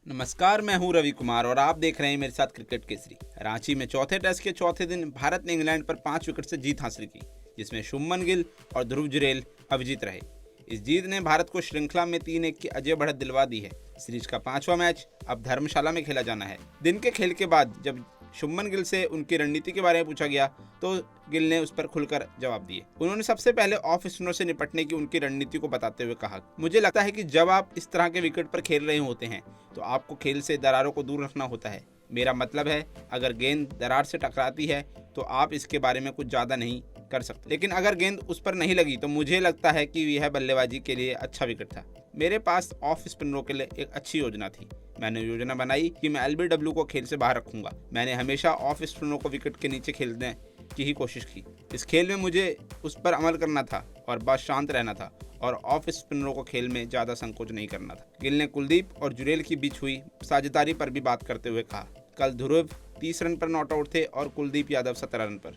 नमस्कार, मैं हूं रवि कुमार और आप देख रहे हैं मेरे साथ क्रिकेट केसरी। रांची में चौथे टेस्ट के चौथे दिन भारत ने इंग्लैंड पर 5 विकेट से जीत हासिल की, जिसमें शुभमन गिल और ध्रुव जुरैल अविजित रहे। इस जीत ने भारत को श्रृंखला में 3-1 की अजय बढ़त दिलवा दी है। सीरीज का 5वां मैच अब धर्मशाला में खेला जाना है। दिन के खेल के बाद जब शुभमन गिल से उनकी रणनीति के बारे में पूछा गया तो गिल ने उस पर खुलकर जवाब दिए। उन्होंने सबसे पहले ऑफ स्पिनर से निपटने की उनकी रणनीति को बताते हुए कहा, मुझे लगता है कि जब आप इस तरह के विकेट पर खेल रहे होते हैं तो आपको खेल से दरारों को दूर रखना होता है। मेरा मतलब है, अगर गेंद दरार से टकराती है तो आप इसके बारे में कुछ ज़्यादा नहीं कर सकते, लेकिन अगर गेंद उस पर नहीं लगी तो मुझे लगता है कि यह बल्लेबाजी के लिए अच्छा विकेट था। मेरे पास ऑफ स्पिनरों के लिए एक अच्छी योजना थी। मैंने योजना बनाई कि मैं एलबीडब्ल्यू को खेल से बाहर रखूंगा। मैंने हमेशा ऑफ स्पिनरों को विकेट के नीचे खेलने की ही कोशिश की। इस खेल में मुझे उस पर अमल करना था और बस शांत रहना था और ऑफ स्पिनरों को खेल में ज़्यादा संकोच नहीं करना था। गिल ने कुलदीप और जुरैल के बीच हुई साझेदारी पर भी बात करते हुए कहा, कल ध्रुव 30 रन पर नॉट आउट थे और कुलदीप यादव 17 रन पर।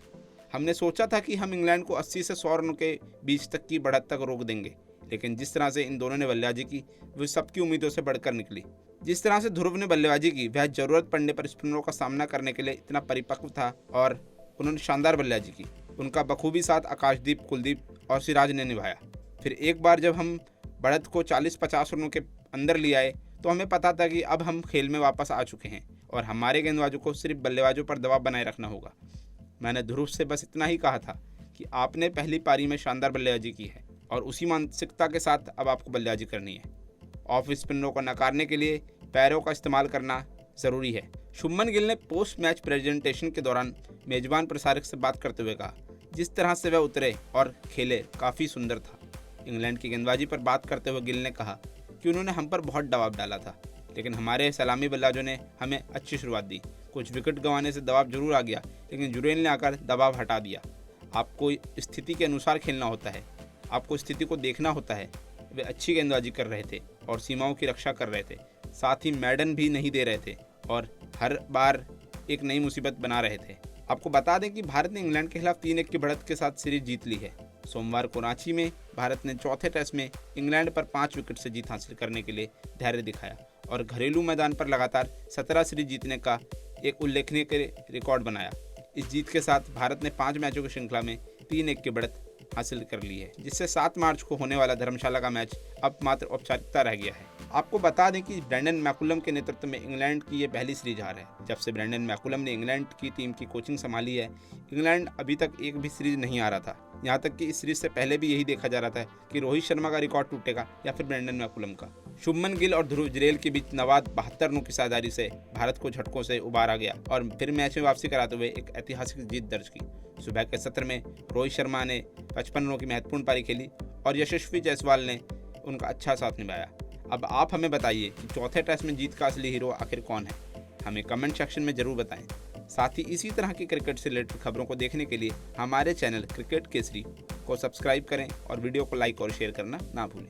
हमने सोचा था कि हम इंग्लैंड को 80 से 100 रनों के बीच तक की बढ़त तक रोक देंगे, लेकिन जिस तरह से इन दोनों ने बल्लेबाजी की वह सबकी उम्मीदों से बढ़कर निकली। जिस तरह से ध्रुव ने बल्लेबाजी की वह जरूरत पड़ने पर स्पिनरों का सामना करने के लिए इतना परिपक्व था और उन्होंने शानदार बल्लेबाजी की। उनका बखूबी साथ आकाशदीप, कुलदीप और सिराज ने निभाया। फिर एक बार जब हम बढ़त को 40-50 रनों के अंदर ले आए तो हमें पता था कि अब हम खेल में वापस आ चुके हैं और हमारे गेंदबाजों को सिर्फ बल्लेबाजों पर दबाव बनाए रखना होगा। मैंने ध्रुव से बस इतना ही कहा था कि आपने पहली पारी में शानदार बल्लेबाजी की है और उसी मानसिकता के साथ अब आपको बल्लेबाजी करनी है। ऑफ स्पिनरों को नकारने के लिए पैरों का इस्तेमाल करना ज़रूरी है। शुभमन गिल ने पोस्ट मैच प्रेजेंटेशन के दौरान मेजबान प्रसारक से बात करते हुए कहा, जिस तरह से वह उतरे और खेले काफ़ी सुंदर था। इंग्लैंड की गेंदबाजी पर बात करते हुए गिल ने कहा कि उन्होंने हम पर बहुत दबाव डाला था, लेकिन हमारे सलामी बल्लेबाजों ने हमें अच्छी शुरुआत दी। कुछ विकेट गंवाने से दबाव जरूर आ गया, लेकिन जुरैल ने आकर दबाव हटा दिया। आपको स्थिति के अनुसार खेलना होता है, आपको स्थिति को देखना होता है। वे अच्छी गेंदबाजी कर रहे थे और सीमाओं की रक्षा कर रहे थे, साथ ही मैडन भी नहीं दे रहे थे और हर बार एक नई मुसीबत बना रहे थे। आपको बता दें कि भारत ने इंग्लैंड के खिलाफ 3-1 की बढ़त के साथ सीरीज जीत ली है। सोमवार को रांची में भारत ने चौथे टेस्ट में इंग्लैंड पर 5 विकेट से जीत हासिल करने के लिए धैर्य दिखाया और घरेलू मैदान पर लगातार 17 सीरीज जीतने का एक उल्लेखनीय रिकॉर्ड बनाया। इस जीत के साथ भारत ने 5 मैचों की श्रृंखला में 3-1 की बढ़त हासिल कर ली है, जिससे 7 मार्च को होने वाला धर्मशाला का मैच अब मात्र औपचारिकता रह गया है। आपको बता दें कि ब्रेंडन मैकुलम के नेतृत्व में इंग्लैंड की ये पहली सीरीज हार है। जब से ब्रेंडन मैकुलम ने इंग्लैंड की टीम की कोचिंग संभाली है, इंग्लैंड अभी तक एक भी सीरीज नहीं हारा था। यहाँ तक कि इस सीरीज से पहले भी यही देखा जा रहा था कि रोहित शर्मा का रिकॉर्ड टूटेगा या फिर ब्रेंडन मैकुलम का। शुभमन गिल और ध्रुव जुरैल के बीच नवाद 72 रनों की साझेदारी से भारत को झटकों से उबारा गया और फिर मैच में वापसी कराते हुए एक ऐतिहासिक जीत दर्ज की। सुबह के सत्र में रोहित शर्मा ने 55 रनों की महत्वपूर्ण पारी खेली और यशस्वी जायसवाल ने उनका अच्छा साथ निभाया। अब आप हमें बताइए कि चौथे टेस्ट में जीत का असली हीरो आखिर कौन है? हमें कमेंट सेक्शन में जरूर बताएं। साथ ही इसी तरह की क्रिकेट से रिलेटेड खबरों को देखने के लिए हमारे चैनल क्रिकेट केसरी को सब्सक्राइब करें और वीडियो को लाइक और शेयर करना ना भूलें।